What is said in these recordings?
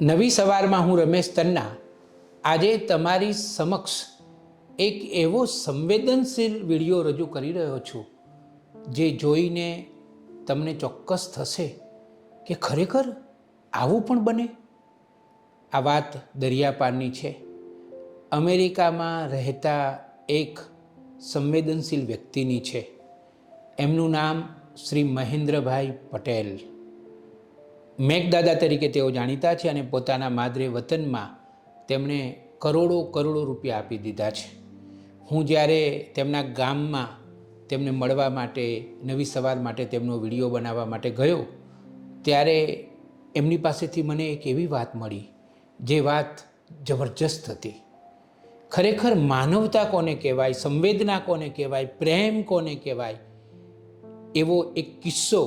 નવી સવારમાં હું રમેશ તન્ના આજે તમારી સમક્ષ એક એવો સંવેદનશીલ વિડીયો રજૂ કરી રહ્યો છું જે જોઈને તમને ચોક્કસ થશે કે ખરેખર આવું પણ બને. આ વાત દરિયાપારની છે. અમેરિકામાં રહેતા એક સંવેદનશીલ વ્યક્તિની છે. એમનું નામ શ્રી મહેન્દ્રભાઈ પટેલ. મેઘદાદા તરીકે તેઓ જાણીતા છે અને પોતાના માદરે વતનમાં તેમણે કરોડો રૂપિયા આપી દીધા છે. હું જ્યારે તેમના ગામમાં તેમને મળવા માટે, નવી સવાર માટે તેમનો વિડીયો બનાવવા માટે ગયો ત્યારે એમની પાસેથી મને એક એવી વાત મળી જે વાત જબરજસ્ત હતી. ખરેખર માનવતા કોને કહેવાય, સંવેદના કોને કહેવાય, પ્રેમ કોને કહેવાય, એવો એક કિસ્સો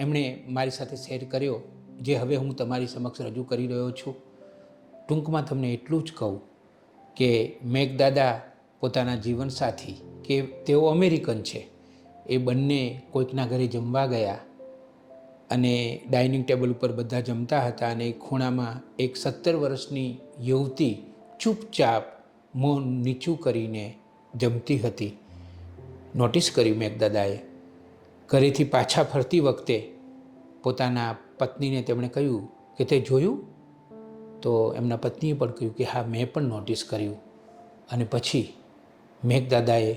એમણે મારી સાથે શેર કર્યો જે હવે હું તમારી સમક્ષ રજૂ કરી રહ્યો છું. ટૂંકમાં તમને એટલું જ કહું કે મેઘદાદા પોતાના જીવનસાથી કે તેઓ અમેરિકન છે, એ બંને કોઈકના ઘરે જમવા ગયા અને ડાઇનિંગ ટેબલ ઉપર બધા જમતા હતા અને એક ખૂણામાં એક 17 વર્ષની યુવતી ચૂપચાપ મોં નીચું કરીને જમતી હતી. નોટિસ કર્યું મેઘદાદાએ. ઘરેથી પાછા ફરતી વખતે પોતાના પત્નીને તેમણે કહ્યું કે તે જોયું? તો એમના પત્નીએ પણ કહ્યું કે હા, મેં પણ નોટિસ કર્યું. અને પછી મેઘદાદાએ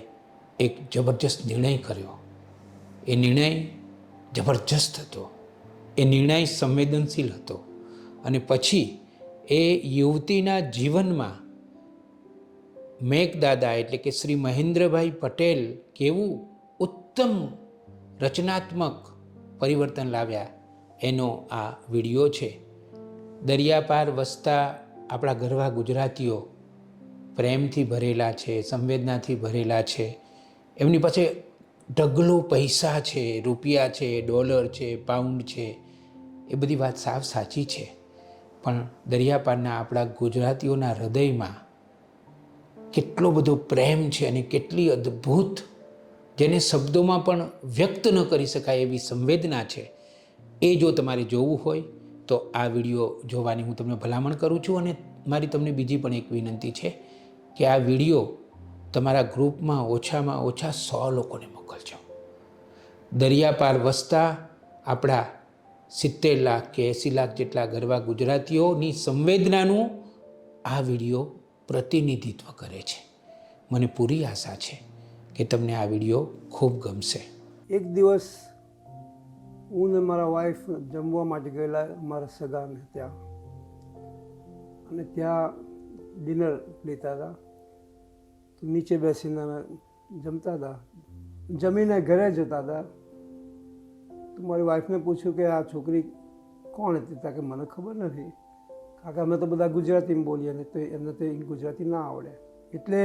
એક જબરજસ્ત નિર્ણય કર્યો. એ નિર્ણય જબરજસ્ત હતો, એ નિર્ણય સંવેદનશીલ હતો. અને પછી એ યુવતીના જીવનમાં મેઘદાદા એટલે કે શ્રી મહેન્દ્રભાઈ પટેલ કેવું ઉત્તમ રચનાત્મક પરિવર્તન લાવ્યા એનો આ વિડીયો છે. દરિયાપાર વસતા આપણા ગરવા ગુજરાતીઓ પ્રેમથી ભરેલા છે, સંવેદનાથી ભરેલા છે. એમની પાસે ઢગલો પૈસા છે, રૂપિયા છે, ડોલર છે, પાઉન્ડ છે. એ બધી વાત સાવ સાચી છે, પણ દરિયાપારના આપણા ગુજરાતીઓના હૃદયમાં કેટલો બધો પ્રેમ છે અને કેટલી અદ્ભુત, જેને શબ્દોમાં પણ વ્યક્ત ન કરી શકાય એવી સંવેદના છે. એ જો તમારે જોવું હોય તો આ વિડીયો જોવાની હું તમને ભલામણ કરું છું. અને મારી તમને બીજી પણ એક વિનંતી છે કે આ વિડીયો તમારા ગ્રુપમાં ઓછામાં ઓછા 100 લોકોને મોકલજો. દરિયાપાર વસતા આપણા 70 લાખ કે 80 લાખ જેટલા ગરવા ગુજરાતીઓની સંવેદનાનું આ વિડીયો પ્રતિનિધિત્વ કરે છે. મને પૂરી આશા છે કે તમને આ વિડીયો ખૂબ ગમશે. એક દિવસ હું ને મારા વાઈફ જમવા માટે ગયેલા મારા સગાને ત્યાં, અને ત્યાં ડિનર લેતા હતા. તો નીચે બેસીને અમે જમતા હતા. જમીને ઘરે જતા હતા તો મારી વાઈફને પૂછ્યું કે આ છોકરી કોણ હતી? તા કે મને ખબર નથી, કારણ કે અમે તો બધા ગુજરાતીમાં બોલીએ ને તો એમને તો ગુજરાતી ના આવડે. એટલે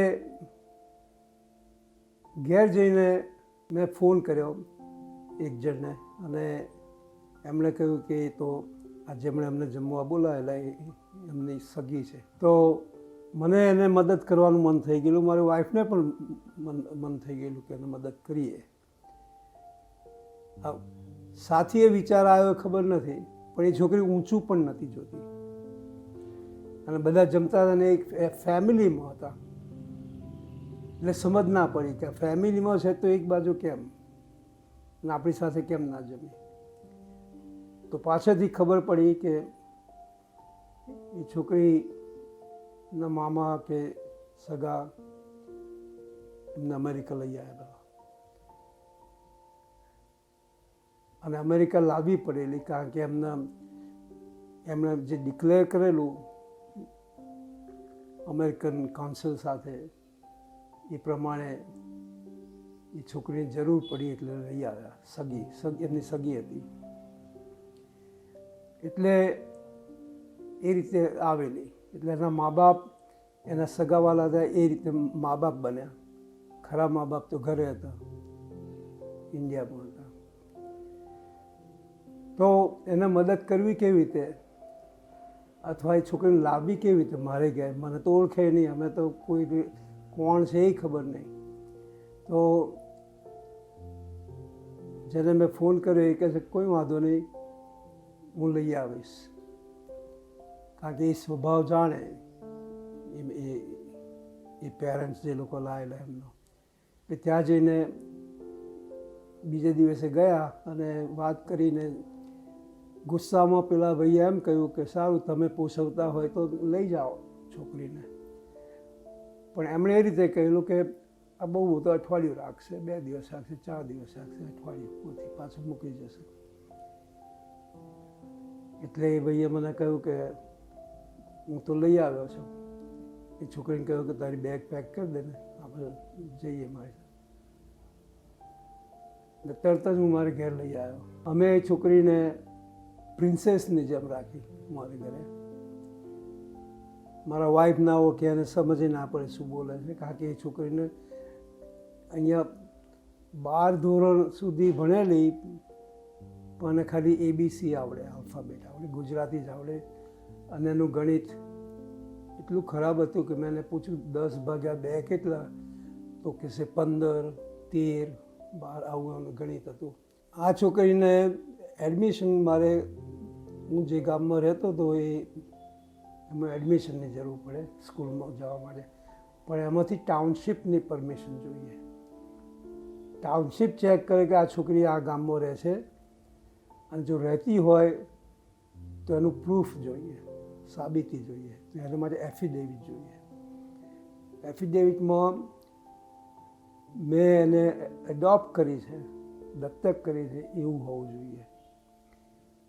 ઘેર જઈને મેં ફોન કર્યો એક જણને, અને એમણે કહ્યું કે તો આ જેમણે અમને જમવા બોલાવેલા એમની સગી છે. તો મને એને મદદ કરવાનું મન થઈ ગયેલું, મારી વાઈફને પણ મન થઈ ગયેલું કે એને મદદ કરીએ. સાથી એ વિચાર આવ્યો ખબર નથી, પણ એ છોકરી ઊંચું પણ નથી જોતી અને બધા જમતા હતા અને એક ફેમિલીમાં હતા એટલે સમજ ના પડી કે ફેમિલીમાં છે તો એક બાજુ કેમ અને આપણી સાથે કેમ ના જમી. તો પાછળથી ખબર પડી કે એ છોકરીના મામા કે સગા એમને અમેરિકા લઈ આવ્યા અને અમેરિકા લાવવી પડેલી, કારણ કે એમણે જે ડિક્લેર કરેલું અમેરિકન કાઉન્સિલ સાથે એ પ્રમાણે એ છોકરીની જરૂર પડી એટલે લઈ આવ્યા. એમની સગી હતી એટલે એ રીતે આવેલી. એટલે એના મા બાપ, એના સગાવાલા હતા એ રીતે મા બાપ બન્યા. ખરા મા બાપ તો ઘરે હતા, ઇન્ડિયામાં હતા. તો એને મદદ કરવી કેવી રીતે, અથવા એ છોકરીને લાવવી કેવી રીતે મારે ઘેર? મને તો ઓળખે નહીં, અમે તો કોઈ કોણ છે એ ખબર નહીં. તો જેને મેં ફોન કર્યો એ કહે છે કોઈ વાંધો નહીં, હું લઈ આવીશ. કારણ કે એ સ્વભાવ જાણે એ એ પેરેન્ટ્સ જે લોકો લાવેલા એમનો કે ત્યાં જઈને બીજે દિવસે ગયા અને વાત કરીને ગુસ્સામાં પેલા ભાઈએ એમ કહ્યું કે સારું તમે પોષવતા હોય તો લઈ જાઓ છોકરીને, પણ એમણે એ રીતે કહેલું કે આ બહુ તો અઠવાડિયું રાખશે, 2 દિવસ રાખશે, 4 દિવસ રાખશે, અઠવાડિયું પછી પાછું મૂકી જશે. એટલે એ ભાઈએ મને કહ્યું કે હું તો લઈ આવ્યો છું. એ છોકરીને કહ્યું કે તારી બેગ પેક કરી દે ને આપણે જઈએ મારી સાથે. તરત જ હું મારે ઘેર લઈ આવ્યો. અમે એ છોકરીને પ્રિન્સેસની જેમ રાખી મારી ઘરે. મારા વાઈફ ના ઓળખે અને સમજે ના પડે શું બોલે છે, કારણ કે એ છોકરીને અહીંયા 12 ધોરણ સુધી ભણેલી પણ ખાલી ABC આવડે, આલ્ફાબેટ આવડે, ગુજરાતી જ આવડે અને એનું ગણિત એટલું ખરાબ હતું કે મેં એને પૂછ્યું 10 ભાગ્યા 2 કેટલા, તો કે છે 15, 13, 12 આવું ગણિત હતું. આ છોકરીને એડમિશન મારે હું જે ગામમાં રહેતો હતો એમાં એડમિશનની જરૂર પડે સ્કૂલમાં જવા માટે, પણ એમાંથી ટાઉનશીપની પરમિશન જોઈએ. ટાઉનશીપ ચેક કરે કે આ છોકરી આ ગામમાં રહે છે અને જો રહેતી હોય તો એનું પ્રૂફ જોઈએ, સાબિતી જોઈએ, તો એના માટે એફિડેવિટ જોઈએ. એફિડેવિટમાં મેં એને એડોપ્ટ કરી છે, દત્તક કરી છે એવું હોવું જોઈએ,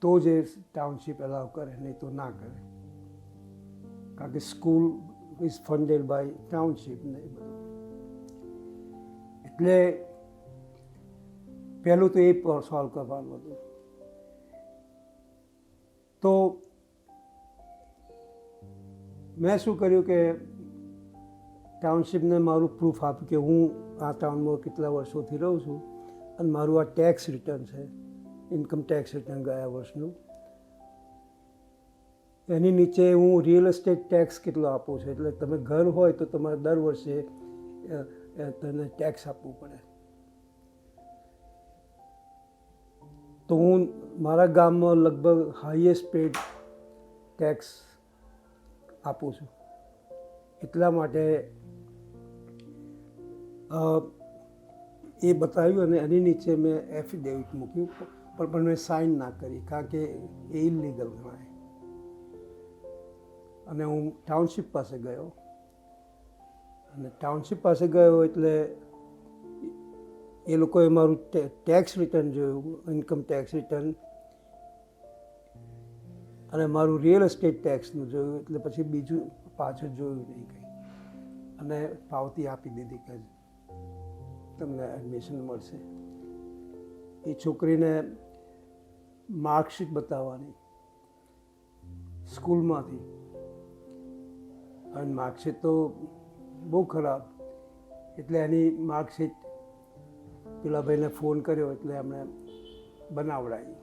તો જ એ ટાઉનશીપ એલાવ કરે, નહીં તો ના કરે. કારણ કે school is funded by township ને એ બધું. એટલે પહેલું તો એ સોલ્વ કરવાનું હતું. તો મેં શું કર્યું કે ટાઉનશીપને મારું પ્રૂફ આપ્યું કે હું આ ટાઉનમાં કેટલા વર્ષોથી રહું છું અને મારું આ ટેક્સ રિટર્ન છે, ઇન્કમ ટેક્સ રિટર્ન ગયા વર્ષનું. એની નીચે હું રિયલ એસ્ટેટ ટેક્સ કેટલો આપું છું, એટલે તમે ઘર હોય તો તમારે દર વર્ષે તને ટેક્સ આપવું પડે. તો હું મારા ગામમાં લગભગ હાઈએસ્ટ પેડ ટેક્સ આપું છું. એટલા માટે એ બતાવ્યું અને એની નીચે મેં એફિડેવિટ મૂક્યું, પણ મેં સાઇન ના કરી કારણ કે એ ઇલીગલ ગણાય. અને હું ટાઉનશીપ પાસે ગયો અને ટાઉનશીપ પાસે ગયો એટલે એ લોકોએ મારું ટેક્સ રિટર્ન જોયું, ઇન્કમ ટેક્સ રિટર્ન, અને મારું રિયલ એસ્ટેટ ટેક્સનું જોયું. એટલે પછી બીજું પાછળ જોયું નહીં કંઈ, અને પાવતી આપી દીધી કે તમને એડમિશન મળશે. એ છોકરીને માર્કશીટ બતાવવાની સ્કૂલમાંથી, અને માર્કશીટ તો બહુ ખરાબ. એટલે એની માર્કશીટ પેલા ભાઈને ફોન કર્યો એટલે એમણે બનાવડાવી.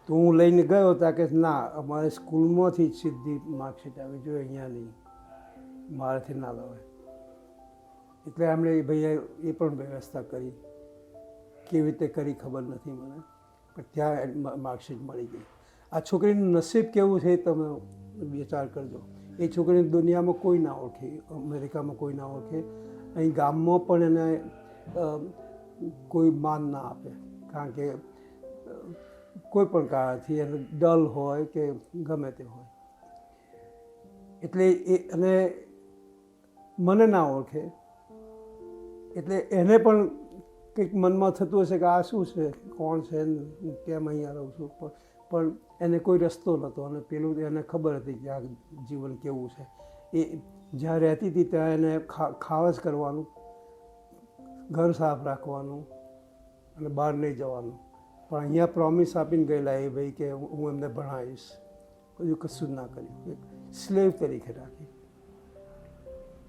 તો હું લઈને ગયો ત્યાં કે ના, અમારે સ્કૂલમાંથી જ સીધી માર્કશીટ આવી જોઈએ, અહીંયા નહીં, મારાથી ના લવાય. એટલે એમણે એ ભાઈએ એ પણ વ્યવસ્થા કરી. કેવી રીતે કરી ખબર નથી મને, પણ ત્યાં માર્કશીટ મળી ગઈ. આ છોકરીનું નસીબ કેવું છે તમે વિચાર કરજો. એ છોકરીને દુનિયામાં કોઈ ના ઓળખે, અમેરિકામાં કોઈ ના ઓળખે, અહીં ગામમાં પણ એને કોઈ માન ના આપે, કારણ કે કોઈ પણ કારણથી એને ડલ હોય કે ગમે તે હોય. એટલે એ અને મને ના ઓળખે, એટલે એને પણ કંઈક મનમાં થતું હશે કે આ શું છે, કોણ છે, કેમ અહીંયા રહું છું, પણ એને કોઈ રસ્તો નહોતો. અને પેલું એને ખબર હતી કે આ જીવન કેવું છે. એ જ્યાં રહેતી હતી ત્યાં એને ખાવા જ કરવાનું, ઘર સાફ રાખવાનું અને બહાર નહીં જવાનું. પણ અહીંયા પ્રોમિસ આપીને ગયેલા એ ભાઈ કે હું એમને ભણાવીશ, બધું કશું જ ના કર્યું. સ્લેવ તરીકે રાખી,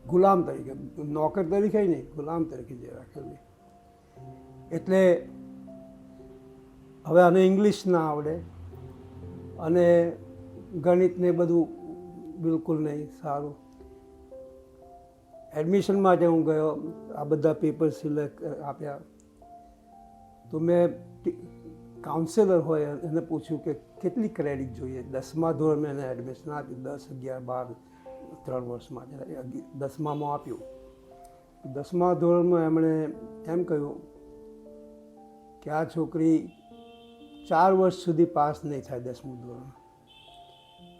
ગુલામ તરીકે, નોકર તરીકે નહીં, ગુલામ તરીકે જે રાખેલી. એટલે હવે આને ઇંગ્લિશ ના આવડે અને ગણિતને બધું બિલકુલ નહીં સારું. એડમિશન માટે હું ગયો, આ બધા પેપર સિલેક્ટ આપ્યા. તો મેં કાઉન્સેલર હોય એને પૂછ્યું કે કેટલી ક્રેડિટ જોઈએ. 10મા ધોરણમાં એને એડમિશન આપ્યું, 10, 11, 12 3 વર્ષ માટે 10મામાં આપ્યું. 10મા ધોરણમાં એમણે એમ કહ્યું કે આ છોકરી 4 વર્ષ સુધી પાસ નહીં થાય 10મું ધોરણ,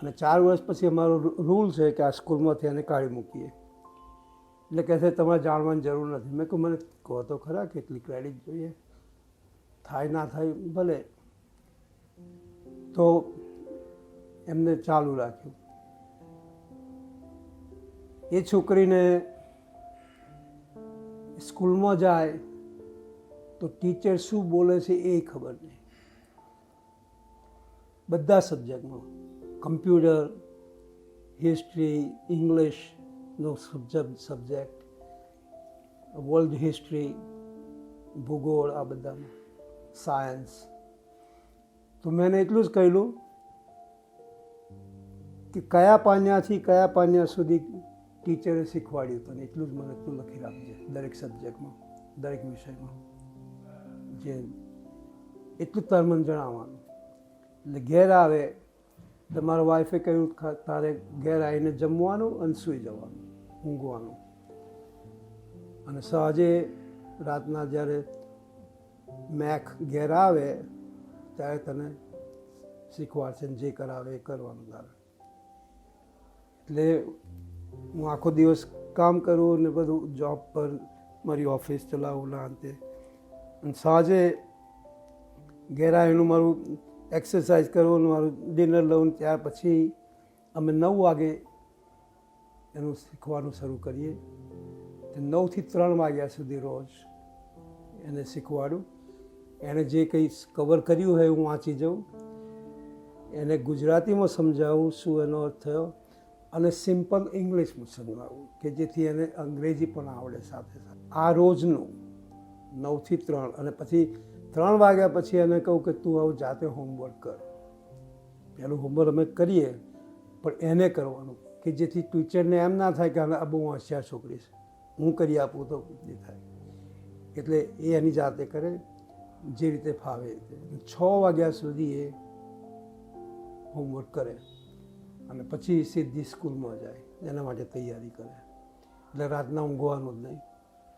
અને 4 વર્ષ પછી અમારો રૂલ છે કે આ સ્કૂલમાંથી એને કાઢી મૂકીએ. એટલે કહે છે તમારે જાણવાની જરૂર નથી. મેં કહ્યું મને કહો તો ખરા કેટલી ક્રેડિટ જોઈએ, થાય ના થાય ભલે. તો એમને ચાલુ રાખ્યું. એ છોકરીને સ્કૂલમાં જાય તો ટીચર શું બોલે છે એ ખબર નહીં. બધા સબ્જેક્ટમાં, કમ્પ્યુટર, હિસ્ટ્રી, ઇંગ્લિશનો સબ્જેક્ટ, વર્લ્ડ હિસ્ટ્રી, ભૂગોળ, આ બધામાં, સાયન્સ. તો મેં એટલું જ કહેલું કે કયા પાન્યાથી કયા પાન્યા સુધી ટીચરે શીખવાડ્યું તને એટલું જ મને તું લખી રાખજે, દરેક સબ્જેક્ટમાં, દરેક વિષયમાં, જે એટલું તારે મને જણાવવાનું. એટલે ઘેર આવે એટલે મારા વાઈફે કહ્યું તારે ઘેર આવીને જમવાનું અને સૂઈ જવાનું, ઊંઘવાનું. અને સાંજે રાતના જ્યારે મેક ઘેર આવે ત્યારે તને શીખવાડશે ને જે કરાવે એ કરવાનું તારે. એટલે હું આખો દિવસ કામ કરું ને બધું જોબ પર મારી ઓફિસ ચલાવું ના અંતે, અને સાંજે ઘેર આવીને મારું એક્સરસાઇઝ કરવું, મારું ડિનર લઉં, ત્યાર પછી અમે 9 વાગે એનું શીખવાનું શરૂ કરીએ. 9 થી 3 વાગ્યા સુધી રોજ એને શીખવાડું. એણે જે કંઈ કવર કર્યું હોય હું વાંચી જાઉં, એને ગુજરાતીમાં સમજાવું શું એનો અર્થ થયો, અને સિમ્પલ ઇંગ્લિશમાં સમજાવું કે જેથી એને અંગ્રેજી પણ આવડે સાથે સાથે. આ રોજનું 9 થી 3, અને પછી 3 વાગ્યા પછી એને કહું કે તું હવે જાતે હોમવર્ક કર. પહેલું હોમવર્ક અમે કરીએ પણ એને કરવાનું કે જેથી ટીચરને એમ ના થાય કે આ બહુ હોશિયાર છોકરી છે, હું કરી આપું તો જે થાય. એટલે એ એની જાતે કરે જે રીતે ફાવે એ રીતે. 6 વાગ્યા સુધી એ હોમવર્ક કરે અને પછી સીધી સ્કૂલમાં જાય, એના માટે તૈયારી કરે. એટલે રાતના ઊંઘવાનું જ નહીં,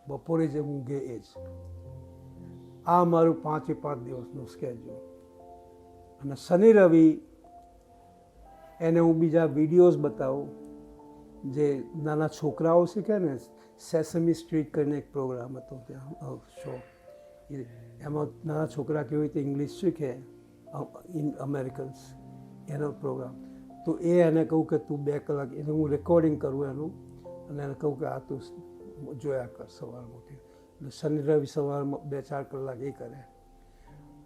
બપોરે જે ઊંઘે એ જ. આ મારું 5 દિવસનું સ્કેડ્યુલ. અને શનિ રવિ એને હું બીજા વિડીયોઝ બતાવું જે નાના છોકરાઓ શીખે ને. સેસમી સ્ટ્રીટ કરીને એક પ્રોગ્રામ હતો ત્યાં શો, એમાં નાના છોકરા કેવી રીતે ઇંગ્લિશ શીખે, અમેરિકન્સ, એનો પ્રોગ્રામ. તો એ એને કહું કે તું 2 કલાક એને હું રેકોર્ડિંગ કરું એનું, અને એને કહું કે આ તું જોયા કર સવારમાં ઉઠી. એટલે શનિ રવિ સવારમાં 2-4 કલાક એ કરે.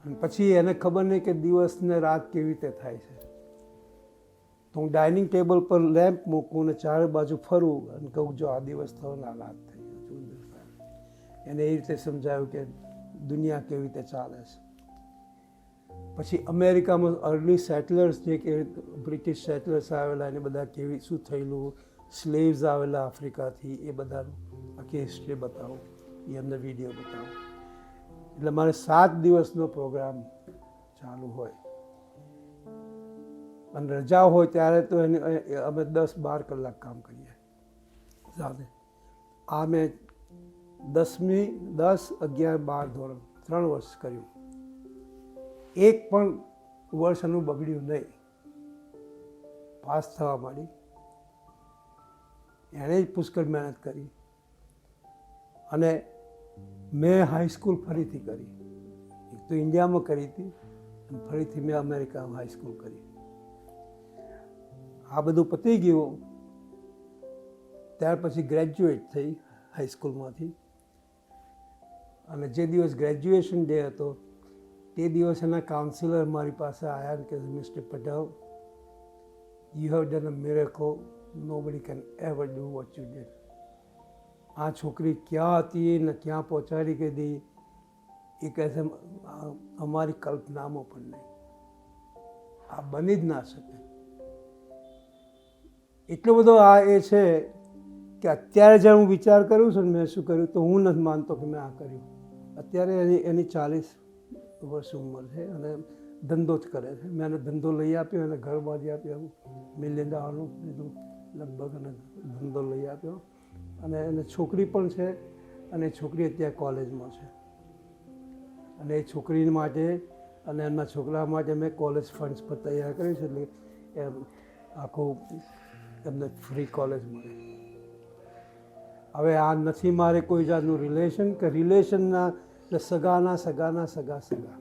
અને પછી એને ખબર નહીં કે દિવસ ને રાત કેવી રીતે થાય છે. તો હું ડાઇનિંગ ટેબલ પર લેમ્પ મૂકું ને ચારે બાજુ ફરું અને કહું જો આ દિવસ થયો ને આ રાત થઈ. એને એ રીતે સમજાવ્યું કે દુનિયા કેવી રીતે ચાલે છે. પછી અમેરિકામાં અર્લી સેટલર્સ જે કે બ્રિટિશ સેટલર્સ આવેલા એને બધા કેવી શું થયેલું, સ્લેવ્સ આવેલા આફ્રિકાથી, એ બધાનું આખી હિસ્ટ્રી બતાવું, એ અમને વિડીયો બતાવું. એટલે મારે 7 દિવસનો પ્રોગ્રામ ચાલુ હોય. અને રજા હોય ત્યારે તો એને અમે 10-12 કલાક કામ કરીએ સાથે. આ મેં 10, 11, 12 ધોરણ 3 વર્ષ કર્યું. એક પણ વર્ષ એનું બગડ્યું નહીં. પાસ થવા માંડી. એણે જ પુષ્કળ મહેનત કરી. અને મેં હાઈસ્કૂલ ફરીથી કરી. એક તો ઇન્ડિયામાં કરી હતી, અને ફરીથી મેં અમેરિકામાં હાઈસ્કૂલ કરી. આ બધું પતી ગયું. ત્યાર પછી ગ્રેજ્યુએટ થઈ હાઈસ્કૂલમાંથી. અને જે દિવસ ગ્રેજ્યુએશન ડે હતો તે દિવસ એના કાઉન્સિલર મારી પાસે આવ્યા કે mister Patel, you have done a miracle, nobody can ever do what you did. આ છોકરી ક્યાં હતી ને ક્યાં પહોંચાડી દીધી એ કહે છે અમારી કલ્પનામાં પણ નહીં. આ બની જ ના શકે. એટલો બધો આ એ છે કે અત્યારે જ્યારે હું વિચાર કરું છું ને મેં શું કર્યું, તો હું નથી માનતો કે મેં આ કર્યું. અત્યારે એની 40 વર્ષ ઉંમર છે અને ધંધો જ કરે છે. મેં એને ધંધો લઈ આપ્યો, એને ઘર બાંધી આપ્યું, $1 million લીધું લગભગ, અને ધંધો લઈ આપ્યો. અને એને છોકરી પણ છે, અને એ છોકરી અત્યારે કોલેજમાં છે. અને એ છોકરી માટે અને એમના છોકરા માટે મેં કોલેજ ફંડ્સ પર તૈયાર કર્યું છે, એટલે એમ આખું એમને ફ્રી કોલેજ મળે. હવે આ નથી મારે કોઈ જાતનું રિલેશન, કે રિલેશનના સગાના સગાના સગા સગા,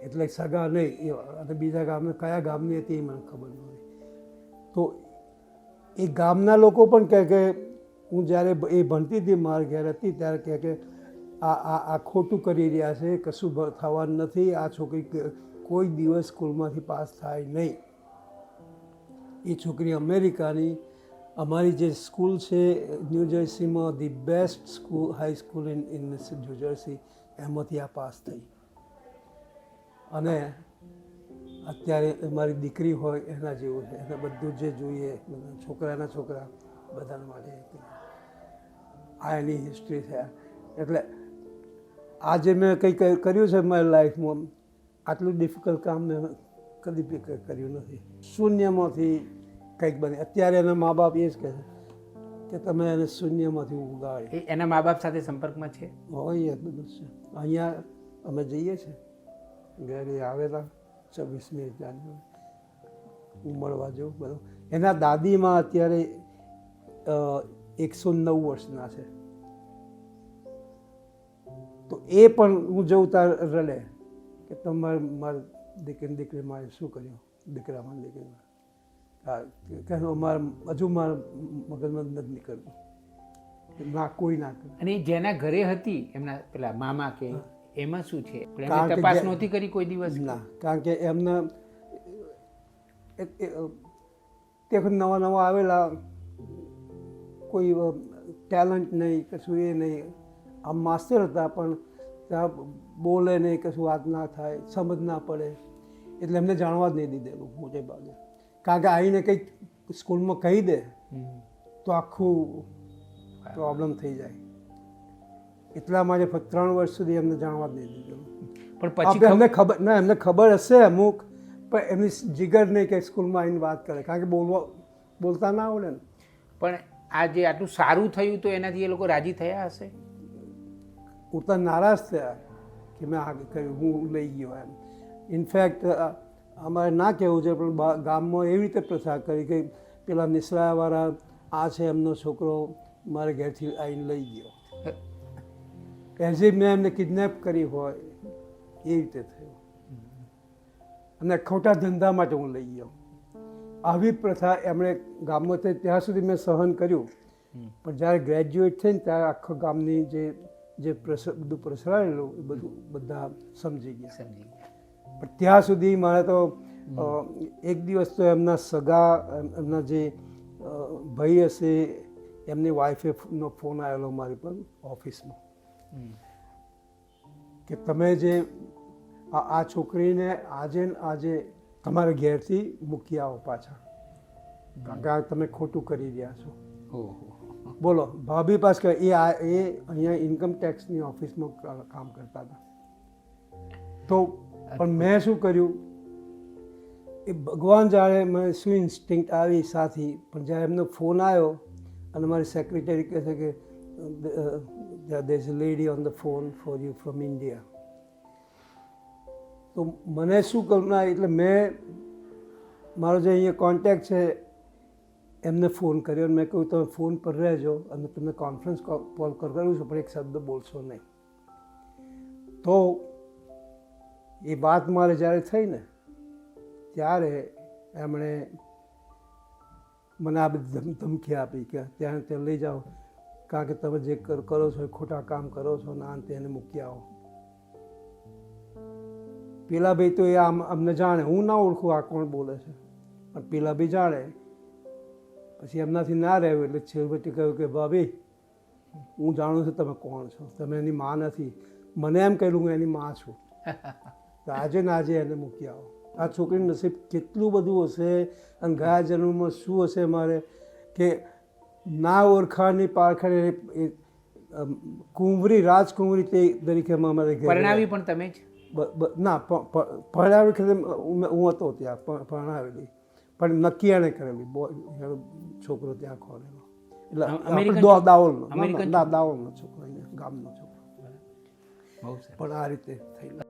એટલે સગા નહીં. અને બીજા ગામને કયા ગામની હતી એ મને ખબર નથી. તો એ ગામના લોકો પણ કહે કે હું જ્યારે એ ભણતી હતી મારા ઘેર હતી ત્યારે કહે કે આ ખોટું કરી રહ્યા છે, કશું થવાનું નથી, આ છોકરી કોઈ દિવસ સ્કૂલમાંથી પાસ થાય નહીં. એ છોકરી અમેરિકાની, અમારી જે સ્કૂલ છે ન્યૂ જર્સીમાં the best school, high school in New Jersey, એમાંથી આ પાસ થઈ. અને અત્યારે મારી દીકરી હોય એના જેવું છે, એને બધું જે જોઈએ છોકરાના છોકરા બધાના માટે. આ એની હિસ્ટ્રી છે. એટલે આજે મેં કંઈ કર્યું છે મારી લાઈફમાં, આટલું ડિફિકલ્ટ કામ મેં કદી બી કર્યું નથી. શૂન્યમાંથી કંઈક બને. અત્યારે એના મા બાપ એ જ કહે છે કે તમે એને શૂન્યમાંથી ઉગાડી. એના મા બાપ સાથે સંપર્કમાં છે? હોય બધું છે. અહીંયા અમે જઈએ છીએ, ઘરે આવેલા 26મી જાન્યુઆરી હું મળવા જાઉં બધું. એના દાદીમાં અત્યારે 109 વર્ષના છે. તો એ પણ હું જઉં તાર રડે કે તમારે મારી દીકરી મારે શું કર્યું, દીકરામાં દીકરીમાં. હા કે મારે હજુ મારા મગજમાં નથી નીકળતું, ના કોઈ ના કરે. અને જેના ઘરે હતી એમના પેલા મામા કે એમાં શું છે? તપાસ નહોતી કરી કોઈ દિવસ? ના, કારણ કે એમને તે નવા નવા આવેલા, કોઈ ટેલેન્ટ નહીં, કશું એ નહીં. આમ માસ્તર હતા પણ ત્યાં બોલે નહીં, કશું વાત ના થાય, સમજ ના પડે, એટલે એમને જાણવા જ નહીં દીધેલું મોટે ભાગે. કારણ કે આવીને કંઈક સ્કૂલમાં કહી દે તો આખું પ્રોબ્લેમ થઈ જાય. એટલા માટે 3 વર્ષ સુધી એમને જાણવા જ નહીં દીધેલું. પણ પછી એમને ખબર ના, એમને ખબર હશે અમુક, પણ એમની જીગર નહીં કે સ્કૂલમાં આવીને વાત કરે, કારણ કે બોલતા ના આવડે ને. પણ આ જે આટલું સારું થયું તો એનાથી એ લોકો રાજી થયા હશે? હું તો નારાજ થયા કે મેં આ કર્યું, હું લઈ ગયો એમ. ઇનફેક્ટ અમારે ના કહેવું છે પણ ગામમાં એવી રીતે પ્રથા કરી કે પેલા નિસરાવાળા આ છે એમનો છોકરો મારે ઘેરથી આવીને લઈ ગયો, એઝ ઇફ મેં એમને કિડનેપ કરી હોય એ રીતે થયું. અને ખોટા ધંધા માટે હું લઈ ગયો. આવી પ્રથા એમણે ગામમાં થઈ ત્યાં સુધી મેં સહન કર્યું. પણ જ્યારે ગ્રેજ્યુએટ થઈને ત્યારે આખા ગામની જે બધું પ્રસરાયેલું એ બધું બધા સમજી ગયા. પણ ત્યાં સુધી મારે તો એક દિવસ તો એમના સગા, એમના જે ભાઈ હશે એમની વાઈફેનો ફોન આવેલો મારી પર ઓફિસમાં કે તમે જે આ છોકરીને આજે તમારા ઘેરથી મૂકી આવો પાછા, કારણ કે તમે ખોટું કરી રહ્યા છો. બોલો, ભાભી પાસે એ અહીંયા ઇન્કમ ટેક્સની ઓફિસમાં કામ કરતા હતા. તો પણ મેં શું કર્યું, એ ભગવાન જાણે મને શું ઇન્સ્ટિંક્ટ આવી સાથી. પણ જ્યારે એમનો ફોન આવ્યો અને મારી સેક્રેટરી કહે છે કે there is a lady on the phone for you from India. તો મને શું કરું, એટલે મેં મારો જે અહીંયા કોન્ટેક્ટ છે એમને ફોન કર્યો અને મેં કહ્યું તમે ફોન પર રહેજો અને તમને કોન્ફરન્સ કોલ કરું છું પણ એક શબ્દ બોલશો નહીં. તો એ વાત મારે જ્યારે થઈ ને ત્યારે એમણે મને આ બધી ધમકી આપી કે ત્યાં લઈ જાઓ, કારણ કે તમે જે કરો છો એ ખોટા કામ કરો છો ને આ તેને મૂકી આવો. પેલા ભાઈ તો એ અમને જાણે, હું ના ઓળખું આ કોણ બોલે છે, પણ પેલા ભાઈ જાણે. પછી એમનાથી ના રહ્યું એટલે છેવટે કહ્યું કે ભાભી હું જાણું છું તમે કોણ છો, તમે એની માં નથી. મને એમ કહ્યું હું એની માં છું. તો આજે ને આજે એને મૂકી આવો. આ છોકરીનું નસીબ કેટલું બધું હશે અને ગયા જન્મમાં શું હશે મારે કે ના ઓળખાણની પારખાની કુંવરી, રાજકુંવરી તે તરીકે અમારે પરણાવી પણ તમે જ? ના ભણાવી વખતે હું હતો ત્યાં ભણાવેલી, પણ નક્કી એણે કરેલી છોકરો ત્યાં ખોલેલો, એટલે દાહોદનો, ના દાહોદનો છોકરો, અહીંયા ગામનો છોકરો, બહુ સરસ. પણ આ રીતે થયેલા.